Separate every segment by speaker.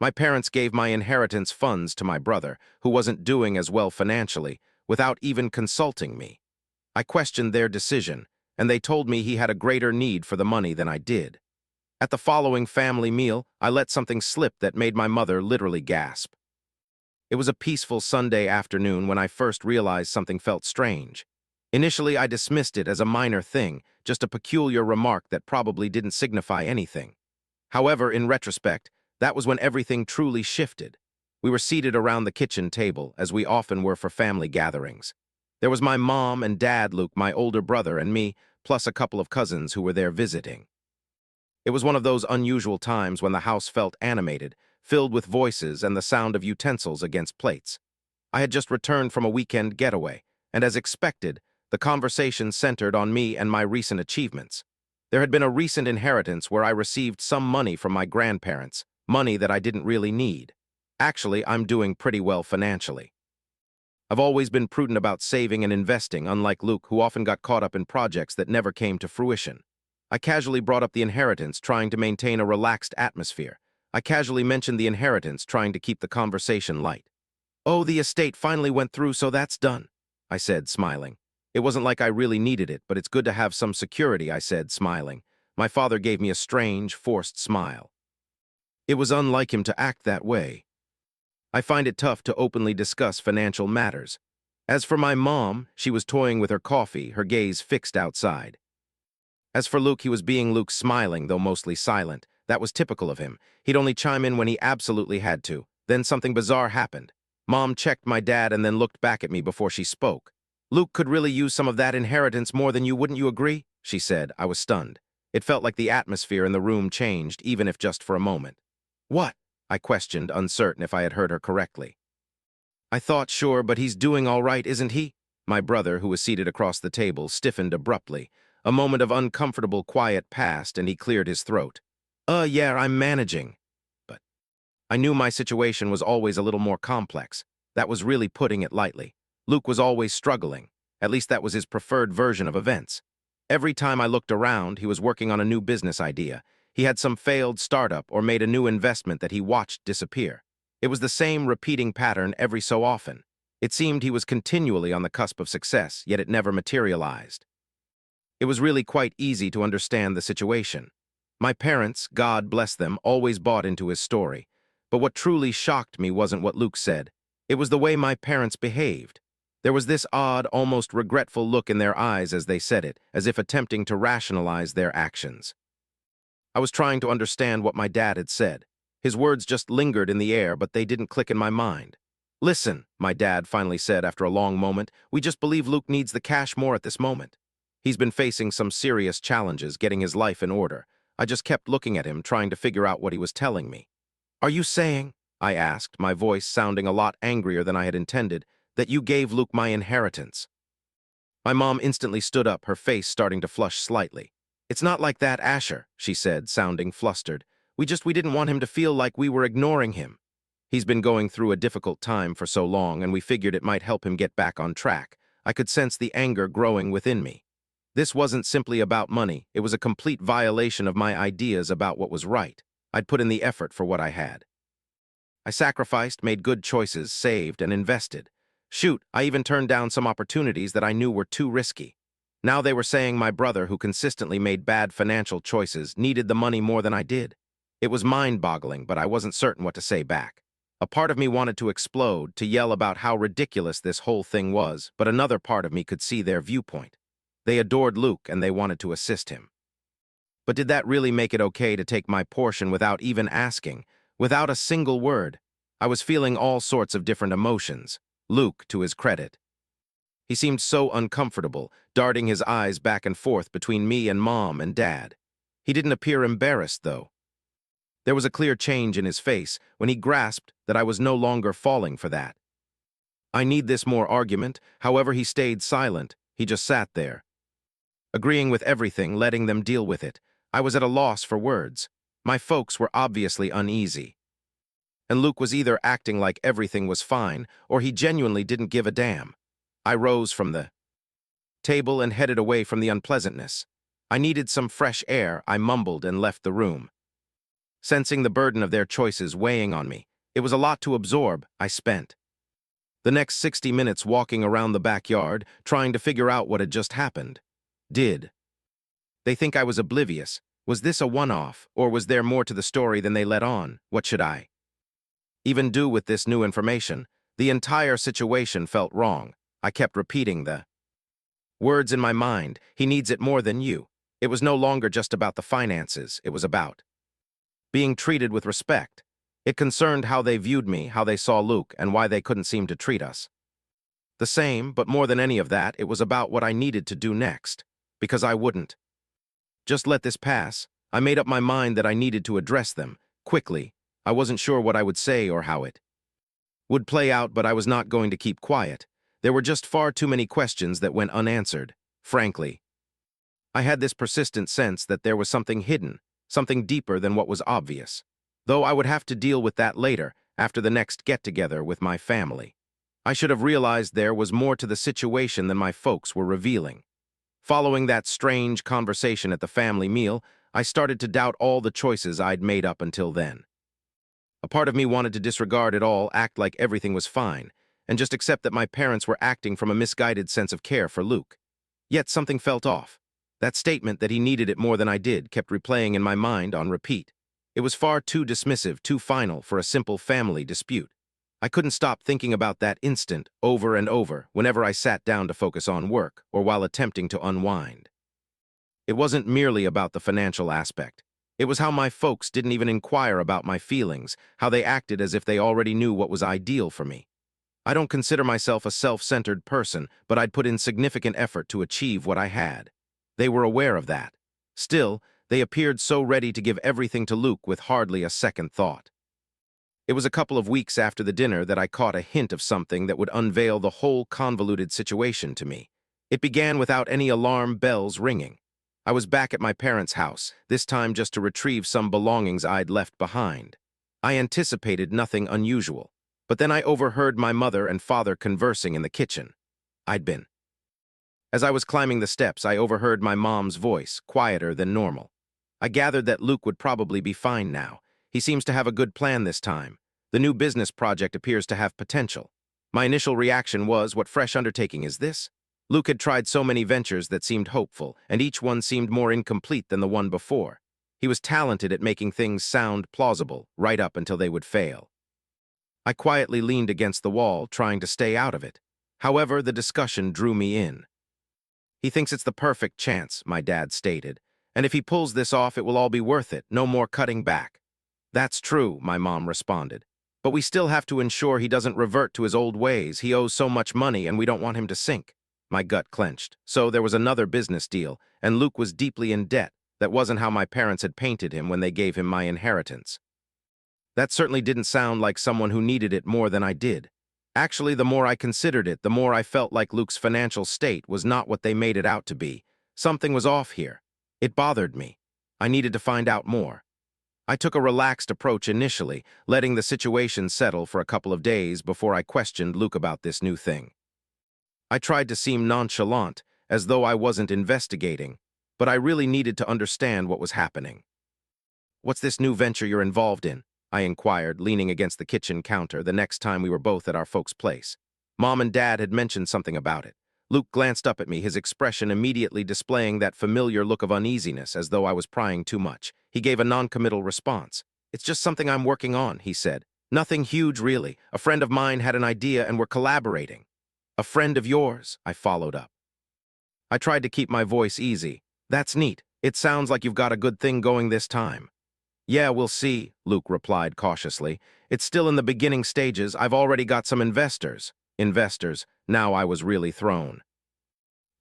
Speaker 1: My parents gave my inheritance funds to my brother, who wasn't doing as well financially, without even consulting me. I questioned their decision, and they told me he had a greater need for the money than I did. At the following family meal, I let something slip that made my mother literally gasp. It was a peaceful Sunday afternoon when I first realized something felt strange. Initially, I dismissed it as a minor thing, just a peculiar remark that probably didn't signify anything. However, in retrospect, that was when everything truly shifted. We were seated around the kitchen table, as we often were for family gatherings. There was my mom and dad, Luke, my older brother, and me, plus a couple of cousins who were there visiting. It was one of those unusual times when the house felt animated, filled with voices and the sound of utensils against plates. I had just returned from a weekend getaway, and as expected, the conversation centered on me and my recent achievements. There had been a recent inheritance where I received some money from my grandparents, money that I didn't really need. Actually, I'm doing pretty well financially. I've always been prudent about saving and investing, unlike Luke, who often got caught up in projects that never came to fruition. I casually brought up the inheritance, trying to maintain a relaxed atmosphere. I casually mentioned the inheritance, trying to keep the conversation light. "Oh, the estate finally went through, so that's done," I said, smiling. "It wasn't like I really needed it, but it's good to have some security," I said, smiling. My father gave me a strange, forced smile. It was unlike him to act that way. I find it tough to openly discuss financial matters. As for my mom, she was toying with her coffee, her gaze fixed outside. As for Luke, he was being Luke, smiling, though mostly silent. That was typical of him. He'd only chime in when he absolutely had to. Then something bizarre happened. Mom checked my dad and then looked back at me before she spoke. "Luke could really use some of that inheritance more than you, wouldn't you agree?" she said. I was stunned. It felt like the atmosphere in the room changed, even if just for a moment. "What?" I questioned, uncertain if I had heard her correctly. "I thought, sure, but he's doing all right, isn't he?" My brother, who was seated across the table, stiffened abruptly. A moment of uncomfortable quiet passed, and he cleared his throat. Yeah, I'm managing." But I knew my situation was always a little more complex. That was really putting it lightly. Luke was always struggling. At least that was his preferred version of events. Every time I looked around, he was working on a new business idea. He had some failed startup or made a new investment that he watched disappear. It was the same repeating pattern every so often. It seemed he was continually on the cusp of success, yet it never materialized. It was really quite easy to understand the situation. My parents, God bless them, always bought into his story. But what truly shocked me wasn't what Luke said. It was the way my parents behaved. There was this odd, almost regretful look in their eyes as they said it, as if attempting to rationalize their actions. I was trying to understand what my dad had said. His words just lingered in the air, but they didn't click in my mind. "Listen," my dad finally said after a long moment, "we just believe Luke needs the cash more at this moment. He's been facing some serious challenges getting his life in order." I just kept looking at him, trying to figure out what he was telling me. "Are you saying," I asked, my voice sounding a lot angrier than I had intended, "that you gave Luke my inheritance?" My mom instantly stood up, her face starting to flush slightly. "It's not like that, Asher," she said, sounding flustered. We didn't want him to feel like we were ignoring him. He's been going through a difficult time for so long, and we figured it might help him get back on track." I could sense the anger growing within me. This wasn't simply about money. It was a complete violation of my ideas about what was right. I'd put in the effort for what I had. I sacrificed, made good choices, saved, and invested. Shoot, I even turned down some opportunities that I knew were too risky. Now they were saying my brother, who consistently made bad financial choices, needed the money more than I did. It was mind-boggling, but I wasn't certain what to say back. A part of me wanted to explode, to yell about how ridiculous this whole thing was, but another part of me could see their viewpoint. They adored Luke, and they wanted to assist him. But did that really make it okay to take my portion without even asking, without a single word? I was feeling all sorts of different emotions. Luke, to his credit, he seemed so uncomfortable, darting his eyes back and forth between me and Mom and Dad. He didn't appear embarrassed, though. There was a clear change in his face when he grasped that I was no longer falling for that. "I need this more argument." However, he stayed silent. He just sat there, agreeing with everything, letting them deal with it. I was at a loss for words. My folks were obviously uneasy. And Luke was either acting like everything was fine, or he genuinely didn't give a damn. I rose from the table and headed away from the unpleasantness. I needed some fresh air, I mumbled, and left the room. sensing the burden of their choices weighing on me. It was a lot to absorb. I spent the next 60 minutes walking around the backyard, trying to figure out what had just happened. Did they think I was oblivious? Was this a one-off, or was there more to the story than they let on? What should I even do with this new information? The entire situation felt wrong. I kept repeating the words in my mind. He needs it more than you. It was no longer just about the finances. It was about being treated with respect. It concerned how they viewed me, how they saw Luke, and why they couldn't seem to treat us the same, but more than any of that, it was about what I needed to do next. Because I wouldn't just let this pass. I made up my mind that I needed to address them, quickly. I wasn't sure what I would say or how it would play out, but I was not going to keep quiet. There were just far too many questions that went unanswered. Frankly, I had this persistent sense that there was something hidden, something deeper than what was obvious. Though I would have to deal with that later, after the next get-together with my family. I should have realized there was more to the situation than my folks were revealing. Following that strange conversation at the family meal, I started to doubt all the choices I'd made up until then. A part of me wanted to disregard it all, act like everything was fine, and just accept that my parents were acting from a misguided sense of care for Luke. Yet something felt off. That statement that he needed it more than I did kept replaying in my mind on repeat. It was far too dismissive, too final for a simple family dispute. I couldn't stop thinking about that instant over and over whenever I sat down to focus on work or while attempting to unwind. It wasn't merely about the financial aspect. It was how my folks didn't even inquire about my feelings, how they acted as if they already knew what was ideal for me. I don't consider myself a self-centered person, but I'd put in significant effort to achieve what I had. They were aware of that. Still, they appeared so ready to give everything to Luke with hardly a second thought. It was a couple of weeks after the dinner that I caught a hint of something that would unveil the whole convoluted situation to me. It began without any alarm bells ringing. I was back at my parents' house, this time just to retrieve some belongings I'd left behind. I anticipated nothing unusual, but then I overheard my mother and father conversing in the kitchen. As I was climbing the steps, I overheard my mom's voice, quieter than normal. I gathered that Luke would probably be fine now. He seems to have a good plan this time. The new business project appears to have potential. My initial reaction was, what fresh undertaking is this? Luke had tried so many ventures that seemed hopeful, and each one seemed more incomplete than the one before. He was talented at making things sound plausible, right up until they would fail. I quietly leaned against the wall, trying to stay out of it. However, the discussion drew me in. He thinks it's the perfect chance, my dad stated, and if he pulls this off, it will all be worth it, no more cutting back. That's true, my mom responded. But we still have to ensure he doesn't revert to his old ways. He owes so much money and we don't want him to sink. My gut clenched. So there was another business deal, and Luke was deeply in debt. That wasn't how my parents had painted him when they gave him my inheritance. That certainly didn't sound like someone who needed it more than I did. Actually, the more I considered it, the more I felt like Luke's financial state was not what they made it out to be. Something was off here. It bothered me. I needed to find out more. I took a relaxed approach initially, letting the situation settle for a couple of days before I questioned Luke about this new thing. I tried to seem nonchalant, as though I wasn't investigating, but I really needed to understand what was happening. "What's this new venture you're involved in?" I inquired, leaning against the kitchen counter the next time we were both at our folks' place. Mom and Dad had mentioned something about it. Luke glanced up at me, his expression immediately displaying that familiar look of uneasiness, as though I was prying too much. He gave a non-committal response. "It's just something I'm working on," he said. "Nothing huge, really. A friend of mine had an idea and we're collaborating." "A friend of yours?" I followed up. I tried to keep my voice easy. "That's neat. It sounds like you've got a good thing going this time." "Yeah, we'll see," Luke replied cautiously. "It's still in the beginning stages. I've already got some investors." Investors. Now I was really thrown.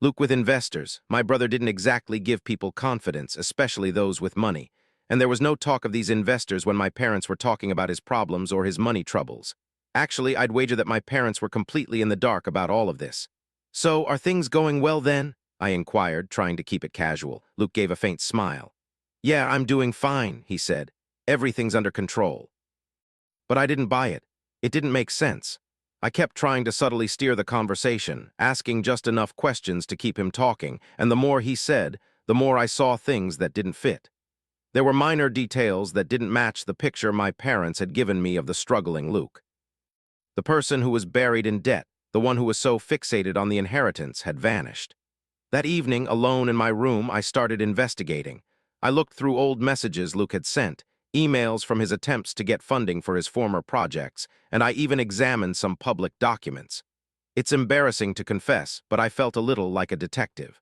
Speaker 1: Luke with investors. My brother didn't exactly give people confidence, especially those with money. And there was no talk of these investors when my parents were talking about his problems or his money troubles. Actually, I'd wager that my parents were completely in the dark about all of this. "So, are things going well then?" I inquired, trying to keep it casual. Luke gave a faint smile. "Yeah, I'm doing fine," he said. "Everything's under control." But I didn't buy it. It didn't make sense. I kept trying to subtly steer the conversation, asking just enough questions to keep him talking, and the more he said, the more I saw things that didn't fit. There were minor details that didn't match the picture my parents had given me of the struggling Luke. The person who was buried in debt, the one who was so fixated on the inheritance, had vanished. That evening, alone in my room, I started investigating. I looked through old messages Luke had sent, emails from his attempts to get funding for his former projects, and I even examined some public documents. It's embarrassing to confess, but I felt a little like a detective.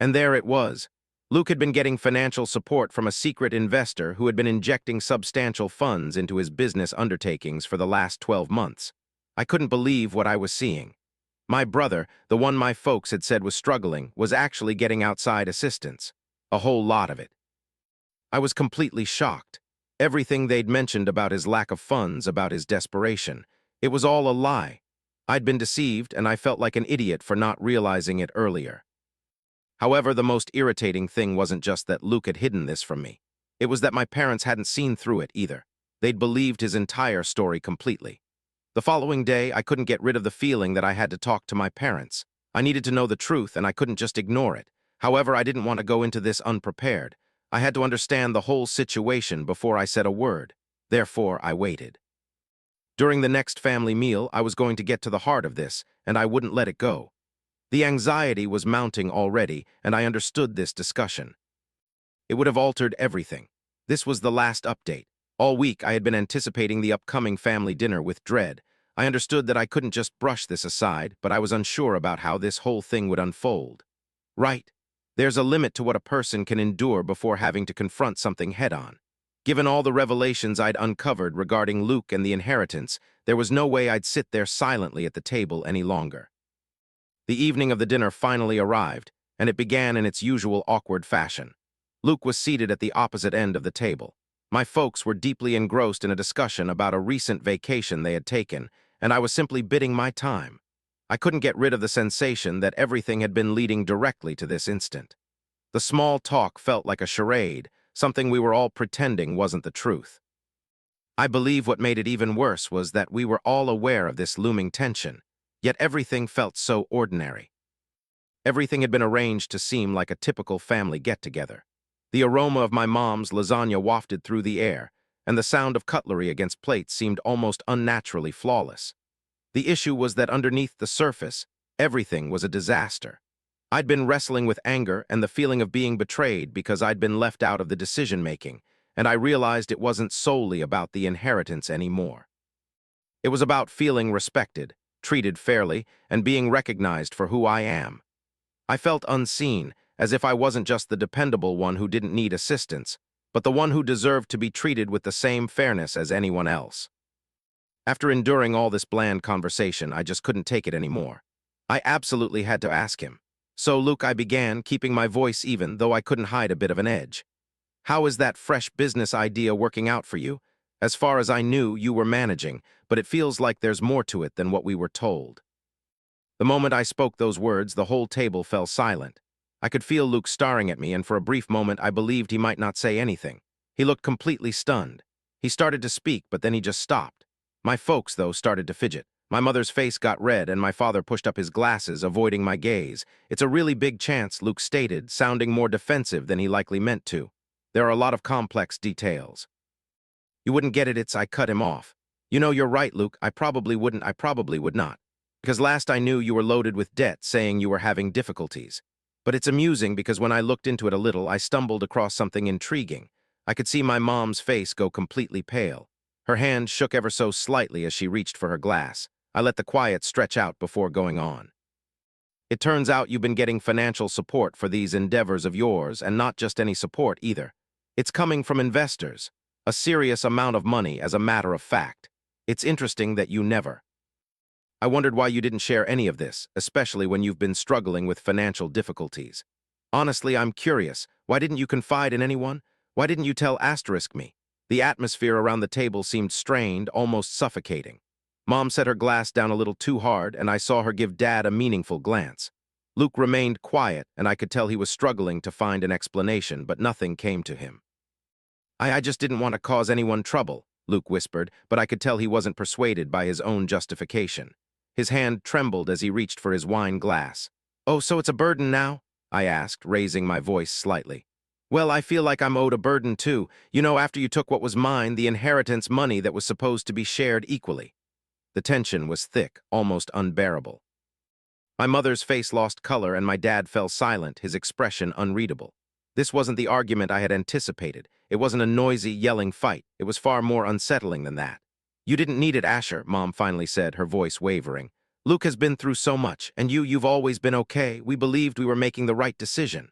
Speaker 1: And there it was. Luke had been getting financial support from a secret investor who had been injecting substantial funds into his business undertakings for the last 12 months. I couldn't believe what I was seeing. My brother, the one my folks had said was struggling, was actually getting outside assistance. A whole lot of it. I was completely shocked. Everything they'd mentioned about his lack of funds, about his desperation, it was all a lie. I'd been deceived, and I felt like an idiot for not realizing it earlier. However, the most irritating thing wasn't just that Luke had hidden this from me. It was that my parents hadn't seen through it either. They'd believed his entire story completely. The following day, I couldn't get rid of the feeling that I had to talk to my parents. I needed to know the truth, and I couldn't just ignore it. However, I didn't want to go into this unprepared. I had to understand the whole situation before I said a word. Therefore, I waited. During the next family meal, I was going to get to the heart of this, and I wouldn't let it go. The anxiety was mounting already, and I understood this discussion. It would have altered everything. This was the last update. All week, I had been anticipating the upcoming family dinner with dread. I understood that I couldn't just brush this aside, but I was unsure about how this whole thing would unfold. Right. There's a limit to what a person can endure before having to confront something head-on. Given all the revelations I'd uncovered regarding Luke and the inheritance, there was no way I'd sit there silently at the table any longer. The evening of the dinner finally arrived, and it began in its usual awkward fashion. Luke was seated at the opposite end of the table. My folks were deeply engrossed in a discussion about a recent vacation they had taken, and I was simply biding my time. I couldn't get rid of the sensation that everything had been leading directly to this instant. The small talk felt like a charade, something we were all pretending wasn't the truth. I believe what made it even worse was that we were all aware of this looming tension, yet everything felt so ordinary. Everything had been arranged to seem like a typical family get-together. The aroma of my mom's lasagna wafted through the air, and the sound of cutlery against plates seemed almost unnaturally flawless. The issue was that underneath the surface, everything was a disaster. I'd been wrestling with anger and the feeling of being betrayed because I'd been left out of the decision-making, and I realized it wasn't solely about the inheritance anymore. It was about feeling respected, treated fairly, and being recognized for who I am. I felt unseen, as if I wasn't just the dependable one who didn't need assistance, but the one who deserved to be treated with the same fairness as anyone else. After enduring all this bland conversation, I just couldn't take it anymore. I absolutely had to ask him. So, Luke, I began, keeping my voice even, though I couldn't hide a bit of an edge. How is that fresh business idea working out for you? As far as I knew, you were managing, but it feels like there's more to it than what we were told. The moment I spoke those words, the whole table fell silent. I could feel Luke staring at me, and for a brief moment I believed he might not say anything. He looked completely stunned. He started to speak, but then he just stopped. My folks, though, started to fidget. My mother's face got red, and my father pushed up his glasses, avoiding my gaze. It's a really big chance, Luke stated, sounding more defensive than he likely meant to. There are a lot of complex details. You wouldn't get it, I cut him off. You know, you're right, Luke, I probably would not. Because last I knew you were loaded with debt, saying you were having difficulties. But it's amusing because when I looked into it a little, I stumbled across something intriguing. I could see my mom's face go completely pale. Her hand shook ever so slightly as she reached for her glass. I let the quiet stretch out before going on. It turns out you've been getting financial support for these endeavors of yours, and not just any support either. It's coming from investors. A serious amount of money, as a matter of fact. It's interesting that you never. I wondered why you didn't share any of this, especially when you've been struggling with financial difficulties. Honestly, I'm curious. Why didn't you confide in anyone? Why didn't you tell me? The atmosphere around the table seemed strained, almost suffocating. Mom set her glass down a little too hard, and I saw her give Dad a meaningful glance. Luke remained quiet, and I could tell he was struggling to find an explanation, but nothing came to him. I just didn't want to cause anyone trouble, Luke whispered, but I could tell he wasn't persuaded by his own justification. His hand trembled as he reached for his wine glass. Oh, so it's a burden now? I asked, raising my voice slightly. Well, I feel like I'm owed a burden too. You know, after you took what was mine, the inheritance money that was supposed to be shared equally. The tension was thick, almost unbearable. My mother's face lost color and my dad fell silent, his expression unreadable. This wasn't the argument I had anticipated. It wasn't a noisy, yelling fight. It was far more unsettling than that. You didn't need it, Asher, Mom finally said, her voice wavering. Luke has been through so much, and you've always been okay. We believed we were making the right decision.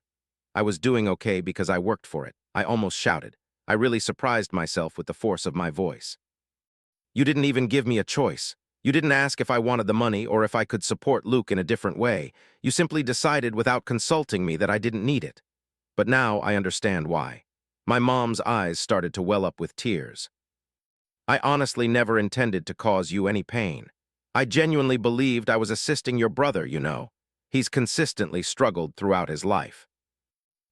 Speaker 1: I was doing okay because I worked for it. I almost shouted. I really surprised myself with the force of my voice. You didn't even give me a choice. You didn't ask if I wanted the money or if I could support Luke in a different way. You simply decided without consulting me that I didn't need it. But now I understand why. My mom's eyes started to well up with tears. I honestly never intended to cause you any pain. I genuinely believed I was assisting your brother, you know. He's consistently struggled throughout his life.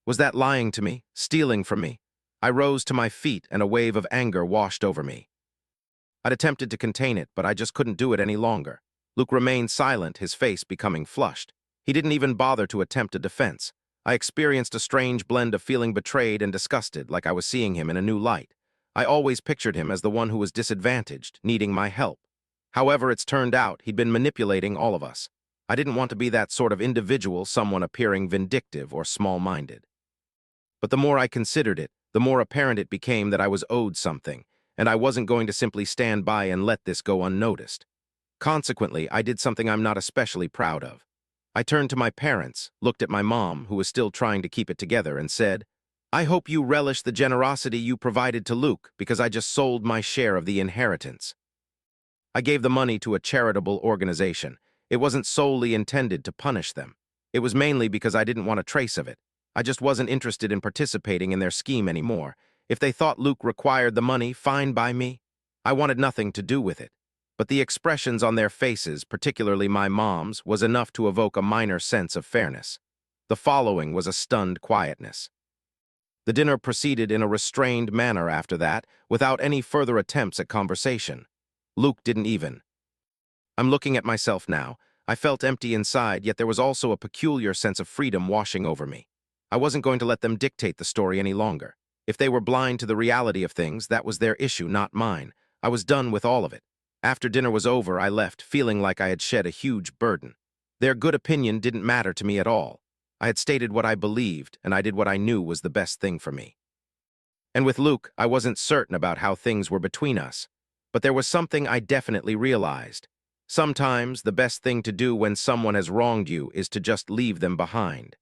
Speaker 1: Was that lying to me, stealing from me? I rose to my feet and a wave of anger washed over me. I'd attempted to contain it, but I just couldn't do it any longer. Luke remained silent, his face becoming flushed. He didn't even bother to attempt a defense. I experienced a strange blend of feeling betrayed and disgusted, like I was seeing him in a new light. I always pictured him as the one who was disadvantaged, needing my help. However, it's turned out he'd been manipulating all of us. I didn't want to be that sort of individual, someone appearing vindictive or small-minded. But the more I considered it, the more apparent it became that I was owed something, and I wasn't going to simply stand by and let this go unnoticed. Consequently, I did something I'm not especially proud of. I turned to my parents, looked at my mom, who was still trying to keep it together, and said, I hope you relish the generosity you provided to Luke because I just sold my share of the inheritance. I gave the money to a charitable organization. It wasn't solely intended to punish them. It was mainly because I didn't want a trace of it. I just wasn't interested in participating in their scheme anymore. If they thought Luke required the money, fine by me. I wanted nothing to do with it. But the expressions on their faces, particularly my mom's, was enough to evoke a minor sense of fairness. The following was a stunned quietness. The dinner proceeded in a restrained manner after that, without any further attempts at conversation. Luke didn't even. I'm looking at myself now. I felt empty inside, yet there was also a peculiar sense of freedom washing over me. I wasn't going to let them dictate the story any longer. If they were blind to the reality of things, that was their issue, not mine. I was done with all of it. After dinner was over, I left, feeling like I had shed a huge burden. Their good opinion didn't matter to me at all. I had stated what I believed, and I did what I knew was the best thing for me. And with Luke, I wasn't certain about how things were between us. But there was something I definitely realized. Sometimes the best thing to do when someone has wronged you is to just leave them behind.